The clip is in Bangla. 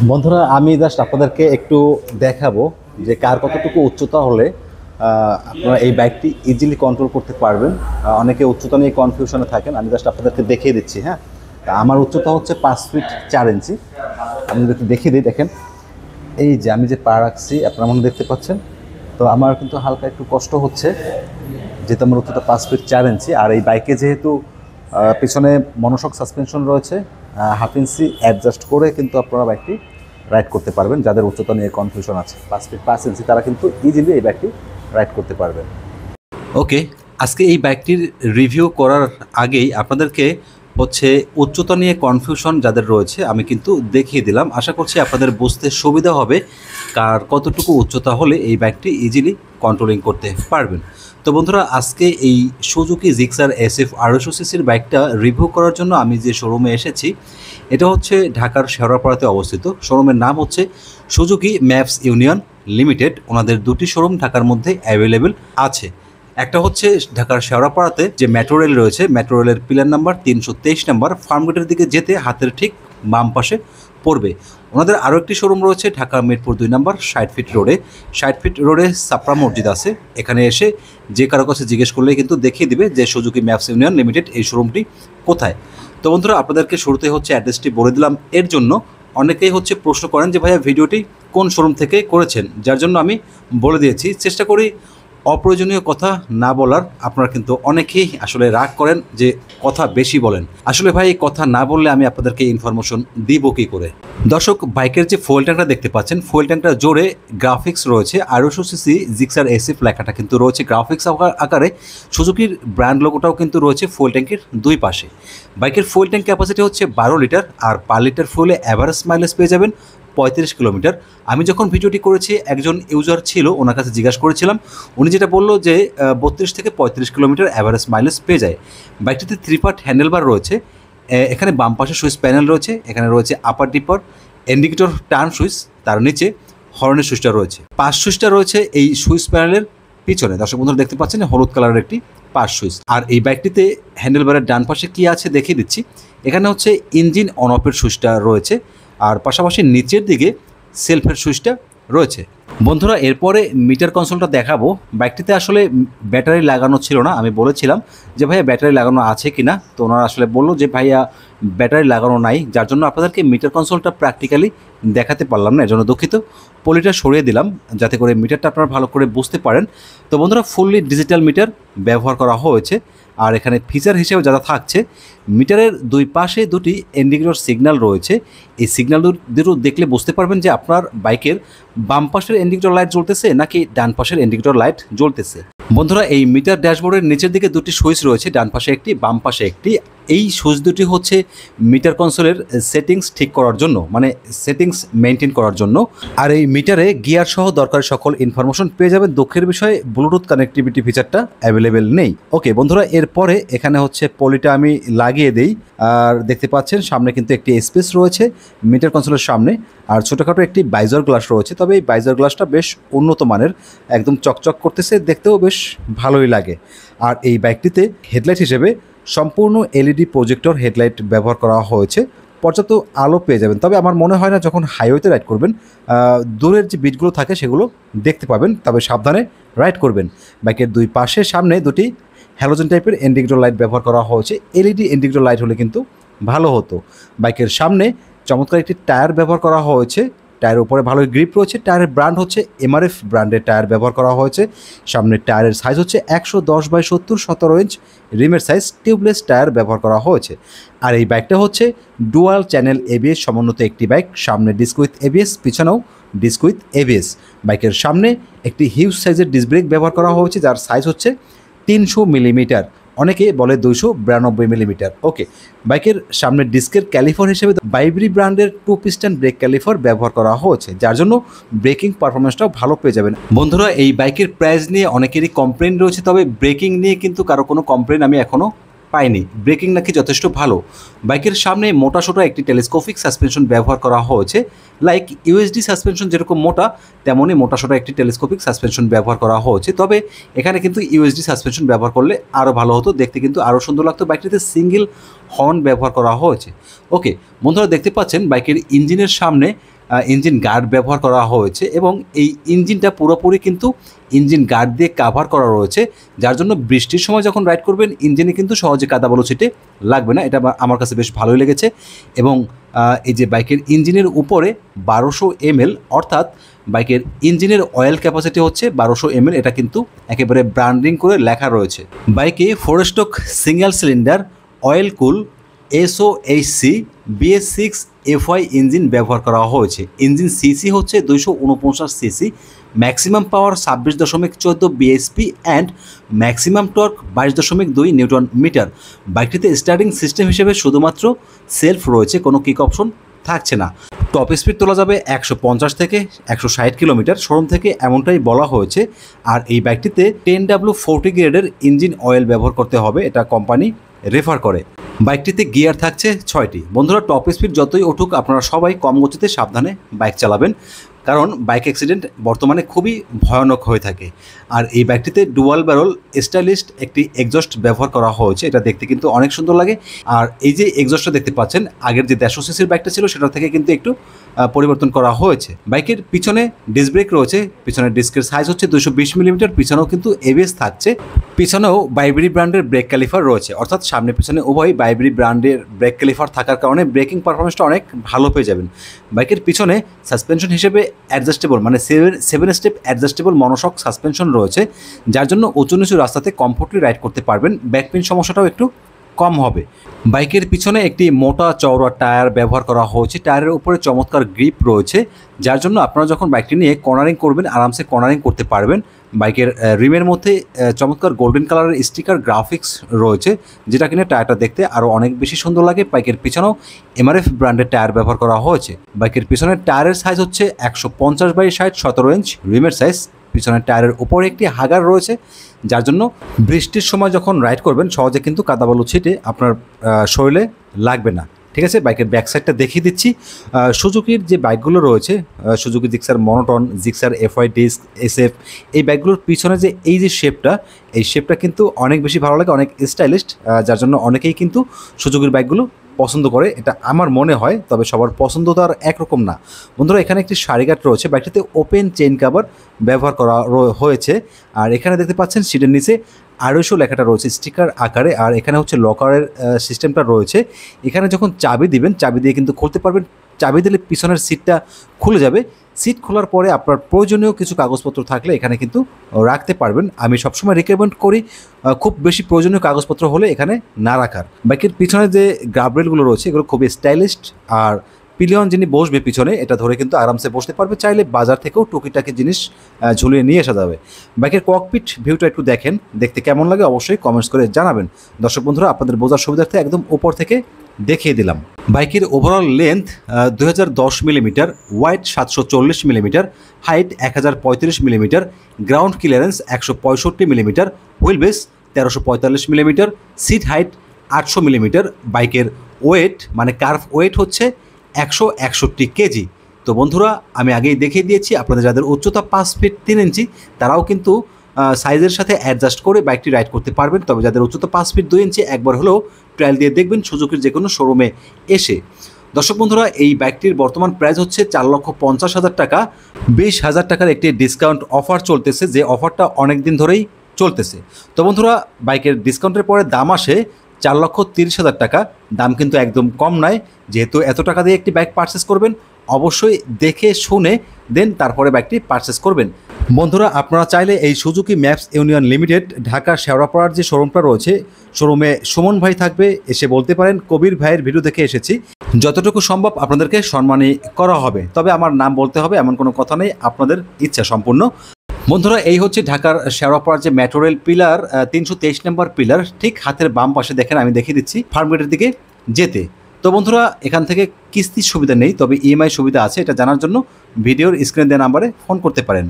বন্ধুরা আমি জাস্ট আপনাদেরকে একটু দেখাবো যে কার কতটুকু উচ্চতা হলে আপনারা এই বাইকটি ইজিলি কন্ট্রোল করতে পারবেন। অনেকে উচ্চতা নিয়ে কনফিউশনে থাকেন, আমি জাস্ট আপনাদেরকে দেখিয়ে দিচ্ছি। হ্যাঁ, আমার উচ্চতা হচ্ছে 5 ফিট 4 ইঞ্চি। আমি যদি দেখিয়ে দিই, দেখেন এই যে আমি যে পা রাখছি আপনারা মনে দেখতে পাচ্ছেন। তো আমার কিন্তু হালকা একটু কষ্ট হচ্ছে যেহেতু আমার উচ্চতা 5 ফিট 4 ইঞ্চি। আর এই বাইকে যেহেতু পিছনে মনোশক সাসপেনশন রয়েছে, হাফ ইঞ্চি অ্যাডজাস্ট করে কিন্তু আপনারা বাইকটি রাইড করতে পারবেন। যাদের উচ্চতা নিয়ে কনফিউশন আছে 5 ফিট 5 ইঞ্চি, তারা কিন্তু ইজিলি এই বাইকটি রাইড করতে পারবেন। ওকে, আজকে এই বাইকটির রিভিউ করার আগেই আপনাদেরকে হচ্ছে উচ্চতা নিয়ে কনফিউশন যাদের রয়েছে আমি কিন্তু দেখিয়ে দিলাম। আশা করছি আপনাদের বুঝতে সুবিধা হবে কার কতটুকু উচ্চতা হলে এই বাইকটি ইজিলি কন্ট্রোলিং করতে পারবেন। তো বন্ধুরা, আজকে এই সুজুকি জিক্সার SF 250 সিসির বাইকটা রিভিউ করার জন্য আমি যে শোরুমে এসেছি এটা হচ্ছে ঢাকার শেওড়াপাড়াতে অবস্থিত। শোরুমের নাম হচ্ছে সুজুকি ম্যাপস ইউনিয়ন লিমিটেড। ওনাদের দুটি শোরুম ঢাকার মধ্যে অ্যাভেলেবেল আছে। একটা হচ্ছে ঢাকার শেওড়াপাড়াতে যে মেট্রো রেল রয়েছে, মেট্রো রেলের পিলার নাম্বার 323 নাম্বার, ফার্মগেটের দিকে যেতে হাতের ঠিক বাম পাশে পড়বে। ওনাদের আরও একটি শোরুম রয়েছে ঢাকা মিরপুর 2 নাম্বার 60 ফিট রোডে। 60 ফিট রোডে সাপ্রা মসজিদ আছে। এখানে এসে যে কারো কাছে জিজ্ঞেস করলেই কিন্তু দেখিয়ে দিবে যে সুজুকি ম্যাপস ইউনিয়ন লিমিটেড এই শোরুমটি কোথায়। তো বন্ধুরা, আপনাদেরকে শুরুতে হচ্ছে অ্যাড্রেসটি বলে দিলাম। এর জন্য অনেকেই হচ্ছে প্রশ্ন করেন যে ভাইয়া ভিডিওটি কোন শোরুম থেকে করেছেন, যার জন্য আমি বলে দিয়েছি। চেষ্টা করি অপ্রয়োজনীয় কথা না বলার। আপনারা কিন্তু অনেকেই আসলে রাগ করেন যে কথা বেশি বলেন। আসলে ভাই কথা না বললে আমি আপনাদেরকে ইনফরমেশন দিব কী করে। দর্শক, বাইকের যে ফুয়েল ট্যাঙ্কটা দেখতে পাচ্ছেন, ফুয়েল ট্যাঙ্কটা জোরে গ্রাফিক্স রয়েছে 250 সিসি জিক্সার SF লেখাটা কিন্তু রয়েছে গ্রাফিক্স আকারে। সুজুকির ব্র্যান্ড লোগোটাও কিন্তু রয়েছে ফুয়েল ট্যাঙ্কের দুই পাশে। বাইকের ফুয়েল ট্যাঙ্ক ক্যাপাসিটি হচ্ছে 12 লিটার, আর পার লিটার ফুয়েলে অ্যাভারেজ মাইলেজ পেয়ে যাবেন 35 কিলোমিটার। আমি যখন ভিডিওটি করেছি একজন ইউজার ছিল, ওনার কাছে জিজ্ঞাসা করেছিলাম, উনি যেটা বললো যে 32 থেকে 35 কিলোমিটার অ্যাভারেজ মাইলেজ পেয়ে যায়। বাইকটিতে 3 পার্ট হ্যান্ডেলবার রয়েছে। এখানে বাম পাশে সুইচ প্যানেল রয়েছে, এখানে রয়েছে আপার ডিপার, ইন্ডিকেটর টার্ন সুইচ, তার নিচে হর্নের সুইচটা রয়েছে। পাশ সুইচটা রয়েছে এই সুইচ প্যানেলের পিছনে। দর্শক বন্ধুরা দেখতে পাচ্ছেন হলুদ কালারের একটি পাশ সুইচ। আর এই বাইকটিতে হ্যান্ডেলবারের ডান পাশে কী আছে দেখিয়ে দিচ্ছি। এখানে হচ্ছে ইঞ্জিন অন অফের সুইচটা রয়েছে, আর পাশাপাশি নিচের দিকে সেলফের সুইচটা রয়েছে। বন্ধুরা, এরপরে মিটার কনসোলটা দেখাবো। বাইকটিতে আসলে ব্যাটারি লাগানো ছিল না। আমি বলেছিলাম যে ভাইয়া ব্যাটারি লাগানো আছে কি না, তো ওনারা আসলে বললো যে ভাইয়া ব্যাটারি লাগানো নাই, যার জন্য আপনাদেরকে মিটার কনসোলটা প্র্যাকটিক্যালি দেখাতে পারলাম না, এর জন্য দুঃখিত। পলিটা সরিয়ে দিলাম যাতে করে মিটারটা আপনারা ভালো করে বুঝতে পারেন। তো বন্ধুরা, ফুললি ডিজিটাল মিটার ব্যবহার করা হয়েছে। আর এখানে ফিচার হিসেবে যারা থাকছে, মিটারের দুই পাশে দুটি ইন্ডিকেটর সিগন্যাল রয়েছে। এই সিগন্যাল দুটো দেখলে বুঝতে পারবেন যে আপনার বাইকের বাম পাশের ইন্ডিকেটর লাইট জ্বলতেছে নাকি ডান পাশের ইন্ডিকেটর লাইট জ্বলতেছে। বন্ধুরা, এই মিটার ড্যাশবোর্ডের নিচের দিকে দুটি সুইচ রয়েছে, ডান পাশে একটি বাম পাশে একটি। এই সুইচ দুটি হচ্ছে মিটার কনসোলের সেটিংস ঠিক করার জন্য, মানে সেটিংস মেনটেন করার জন্য। আর এই মিটারে গিয়ার সহ দরকারি সকল ইনফরমেশন পেয়ে যাবেন। দুঃখের বিষয়ে ব্লুটুথ কানেক্টিভিটি ফিচারটা অ্যাভেলেবেল নেই। ওকে বন্ধুরা, এরপরে এখানে হচ্ছে পলিটা আমি লাগিয়ে দেই। আর দেখতে পাচ্ছেন সামনে কিন্তু একটি স্পেস রয়েছে মিটার কনসোলের সামনে, আর ছোটোখাটো একটি বাইজার গ্লাস রয়েছে। তবে এই বাইজার গ্লাসটা বেশ উন্নত মানের, একদম চকচক করতেছে, দেখতেও বেশ ভালোই লাগে। আর এই বাইকটিতে হেডলাইট হিসেবে সম্পূর্ণ LED প্রজেক্টর হেডলাইট ব্যবহার করা হয়েছে। পর্যাপ্ত আলো পেয়ে যাবেন। তবে আমার মনে হয় না যখন হাইওয়েতে রাইড করবেন দূরের যে বিটগুলো থাকে সেগুলো দেখতে পাবেন, তবে সাবধানে রাইড করবেন। বাইকের দুই পাশে সামনে দুটি হ্যালোজেন টাইপের ইন্ডিকেটর লাইট ব্যবহার করা হয়েছে। LED ইন্ডিকেটর লাইট হলে কিন্তু ভালো হতো। বাইকের সামনে চমৎকার একটি টায়ার ব্যবহার করা হয়েছে। টায়ারের উপরে ভালোই গ্রিপ রয়েছে। টায়ারের ব্র্যান্ড হচ্ছে MRF ব্র্যান্ডের টায়ার ব্যবহার করা হয়েছে। সামনের টায়ারের সাইজ হচ্ছে 110/70 17 ইঞ্চ রিমের সাইজ। টিউবলেস টায়ার ব্যবহার করা হয়েছে। আর এই বাইকটা হচ্ছে ডুয়াল চ্যানেল ABS সমন্বিত একটি বাইক। সামনে ডিস্ক উইথ ABS, পিছনেও ডিস্ক উইথ ABS। বাইকের সামনে একটি হিউজ সাইজের ডিস্ক ব্রেক ব্যবহার করা হয়েছে, যার সাইজ হচ্ছে 300 মিলিমিটার, অনেকে বলে 292 মিলিমিটার। ওকে, বাইকের সামনের ডিস্কের ক্যালিফার হিসেবে বাইব্রি ব্র্যান্ডের 2 পিস্টন ব্রেক ক্যালিফার ব্যবহার করা হয়েছে, যার জন্য ব্রেকিং পারফরমেন্সটাও ভালো পেয়ে যাবেন। বন্ধুরা, এই বাইকের প্রাইস নিয়ে অনেকেরই কমপ্লেন রয়েছে, তবে ব্রেকিং নিয়ে কিন্তু কারো কোনো কমপ্লেন আমি এখনও পাইনি। ব্রেকিং নাকি যথেষ্ট ভালো। বাইকের সামনে মোটাসোটা একটি টেলিস্কোপিক সাসপেনশন ব্যবহার করা হয়েছে। লাইক USD সাসপেনশন যেরকম মোটা, তেমনই মোটাসোটা একটি টেলিস্কোপিক সাসপেনশন ব্যবহার করা হয়েছে। তবে এখানে কিন্তু USD সাসপেনশন ব্যবহার করলে আরও ভালো হতো, দেখতে কিন্তু আরও সুন্দর লাগতো। বাইকটিতে সিঙ্গেল হর্ন ব্যবহার করা হয়েছে। ওকে বন্ধুরা, দেখতে পাচ্ছেন বাইকের ইঞ্জিনের সামনে ইঞ্জিন গার্ড ব্যবহার করা হয়েছে এবং এই ইঞ্জিনটা পুরোপুরি কিন্তু ইঞ্জিন গার্ড দিয়ে কাভার করা রয়েছে, যার জন্য বৃষ্টির সময় যখন রাইড করবেন ইঞ্জিনে কিন্তু সহজে কাদা বালু ছিটে লাগবে না। এটা আমার কাছে বেশ ভালোই লেগেছে। এবং এই যে বাইকের ইঞ্জিনের উপরে 1200 ml, অর্থাৎ বাইকের ইঞ্জিনের অয়েল ক্যাপাসিটি হচ্ছে 1200 ml, এটা কিন্তু একেবারে ব্র্যান্ডিং করে লেখা রয়েছে। বাইকে 4 stroke single cylinder oil cool SOHC BS6 FY engine ব্যবহার করা হয়েছে। ইঞ্জিন সিসি হচ্ছে 249 CC, maximum power 26.14 bhp and maximum torque 22.2 newton metre. বাইকটিতে স্টার্টিং সিস্টেম হিসেবে শুধুমাত্র সেলফ রয়েছে, কোনো কিক অপশন থাকছে না। টপ স্পিড তোলা যাবে 150 থেকে 160 কিলোমিটার, শোরুম থেকে এমনটাই বলা হয়েছে। আর এই বাইকটিতে 10W40 গ্রেডের ইঞ্জিন অয়েল ব্যবহার করতে হবে, এটা কোম্পানি রেফার করে। বাইকটিতে গিয়ার থাকছে 6টি। বন্ধুরা, টপ স্পিড যতই উঠুক আপনারা সবাই কম গতিতে সাবধানে বাইক চালাবেন, কারণ বাইক অ্যাক্সিডেন্ট বর্তমানে খুবই ভয়ানক হয়ে থাকে। আর এই বাইকটিতে ডুয়াল ব্যারল স্টাইলিশ একটি এক্সস্ট ব্যবহার করা হয়েছে, এটা দেখতে কিন্তু অনেক সুন্দর লাগে। আর এই যে এক্সস্টটা দেখতে পাচ্ছেন, আগের যে 150 সিসির বাইকটা ছিল সেটা থেকে কিন্তু একটু পরিবর্তন করা হয়েছে। বাইকের পিছনে ডিস্ক ব্রেক রয়েছে, পিছনের ডিস্কের সাইজ হচ্ছে 220 মিলিমিটার, পিছনেও কিন্তু ABS থাকছে। পিছনেও বাইবেরি ব্র্যান্ডের ব্রেক ক্যালিফার রয়েছে, অর্থাৎ সামনে পিছনে উভয় বাইবেরি ব্র্যান্ডের ব্রেক ক্যালিফার থাকার কারণে ব্রেকিং পারফরমেন্সটা অনেক ভালো পেয়ে যাবেন। বাইকের পিছনে সাসপেনশন হিসেবে অ্যাডজাস্টেবল মানে 7 স্টেপ অ্যাডজাস্টেবল মনোশক সাসপেনশন রয়েছে, যার জন্য উঁচু নিচু রাস্তাতে কমফোর্টলি রাইড করতে পারবেন। ব্যাকপেইন সমস্যাটাও একটু কম হবে। বাইকের পিছনে একটি মোটা চওড়া টায়ার ব্যবহার করা হয়েছে, টায়ারের উপরে চমৎকার গ্রিপ রয়েছে, যার জন্য আপনারা যখন বাইকটি নিয়ে কর্নারিং করবেন আরামসে কর্নারিং করতে পারবেন। বাইকের রিমের মধ্যে চমৎকার গোল্ডেন কালারের স্টিকার গ্রাফিক্স রয়েছে, যেটা কিনে টায়ারটা দেখতে আরও অনেক বেশি সুন্দর লাগে। বাইকের পিছনেও MRF ব্র্যান্ডের টায়ার ব্যবহার করা হয়েছে। বাইকের পিছনের টায়ারের সাইজ হচ্ছে 150/60 17 ইঞ্চ রিমের সাইজ। পিছনের টায়ারের উপরে একটি হাগার রয়েছে, যার জন্য বৃষ্টির সময় যখন রাইড করবেন সহজে কিন্তু কাদাবালু ছিটে আপনার শরীরে লাগবে না। ঠিক আছে, বাইকের ব্যাক সাইডটা দেখিয়ে দিচ্ছি। সুজুকির যে বাইকগুলো রয়েছে, Suzuki Gixxer monotone, Gixxer FY disc, SF, এই বাইকগুলোর পিছনে যে এই যে শেপটা, এই শেপটা কিন্তু অনেক বেশি ভালো লাগে, অনেক স্টাইলিশ, যার জন্য অনেকেই কিন্তু সুজুকির বাইকগুলো পছন্দ করে, এটা আমার মনে হয়। তবে সবার পছন্দ তো আর একরকম না। বন্ধুরা, এখানে একটি সারিগাট রয়েছে, বাইকটিতে ওপেন চেইন কাভার ব্যবহার করা হয়েছে। আর এখানে দেখতে পাচ্ছেন সিটের নিচে 250 লেখাটা রয়েছে স্টিকার আকারে। আর এখানে হচ্ছে লকারের সিস্টেমটা রয়েছে। এখানে যখন চাবি দিবেন, চাবি দিয়ে কিন্তু খুলতে পারবেন। চাবি দিলে পিছনের সিটটা খুলে যাবে। সিট খোলার পরে আপনার প্রয়োজনীয় কিছু কাগজপত্র থাকলে এখানে কিন্তু রাখতে পারবেন। আমি সবসময় রিকমেন্ড করি খুব বেশি প্রয়োজনীয় কাগজপত্র হলে এখানে না রাখার। বাইকের পিছনে যে গার্ডরেলগুলো রয়েছে এগুলো খুবই স্টাইলিশ। আর পিলিয়ন যিনি বসবে পিছনে, এটা ধরে কিন্তু আরামসে বসতে পারবে। চাইলে বাজার থেকেও টুকিটাকি জিনিস ঝুলিয়ে নিয়ে আসা যাবে। বাইকের ককপিট ভিউটা একটু দেখেন, দেখতে কেমন লাগে অবশ্যই কমেন্টস করে জানাবেন। দর্শক বন্ধুরা, আপনাদের বোঝার সুবিধার্থে একদম উপর থেকে দেখিয়ে দিলাম। বাইকের overall length 2010 millimetre, wide 740 millimetre, height 1035 millimetre, ground clearance 165 millimetre, wheel base 1345 millimetre, seat height 800 millimetre. বাইকের ওয়েট মানে কার্ভ ওয়েট হচ্ছে 161 কেজি। তো বন্ধুরা, আমি আগেই দেখিয়ে দিয়েছি, আপনাদের যাদের উচ্চতা 5 ফিট 3 ইঞ্চি তারাও কিন্তু সাইজের সাথে অ্যাডজাস্ট করে বাইকটি রাইড করতে পারবেন। তবে যাদের উচ্চতা 5 ফিট 2 ইঞ্চি একবার হলেও ট্রায়াল দিয়ে দেখবেন সুজুকির যে কোনো শোরুমে এসে। দর্শক বন্ধুরা, এই বাইকটির বর্তমান প্রাইস হচ্ছে 4,50,000 টাকা। 20,000 টাকার একটি ডিসকাউন্ট অফার চলতেছে, যে অফারটা অনেক দিন ধরেই চলতেছে। তো বন্ধুরা, বাইকের ডিসকাউন্টের পরে দাম আসে 4,30,000 টাকা। দাম কিন্তু একদম কম নয়। যেহেতু এত টাকা দিয়ে একটি বাইক পারচেস করবেন, অবশ্যই দেখে শুনে দেন তারপরে বাইকটি পারচেস করবেন। বন্ধুরা, আপনারা চাইলে এই Suzuki maps union limited Dhaka শেওড়াপাড়ার যে শোরুমটা রয়েছে, শোরুমে সুমন ভাই থাকবে, এসে বলতে পারেন কবির ভাইয়ের ভিডিও দেখে এসেছি। যতটুকু সম্ভব আপনাদেরকে সম্মানী করা হবে, তবে আমার নাম বলতে হবে এমন কোনো কথা নেই, আপনাদের ইচ্ছা সম্পূর্ণ। বন্ধুরা, এই হচ্ছে ঢাকার শেওড়াপাড়ার যে মেট্রো রেল পিলার, 323 নম্বর পিলার, ঠিক হাতের বাম পাশে দেখেন, আমি দেখিয়ে দিচ্ছি ফার্মগেটের দিকে যেতে। তো বন্ধুরা, এখান থেকে কিস্তির সুবিধা নেই, তবে EMI সুবিধা আছে। এটা জানার জন্য ভিডিওর স্ক্রিনে দেওয়া নাম্বারে ফোন করতে পারেন।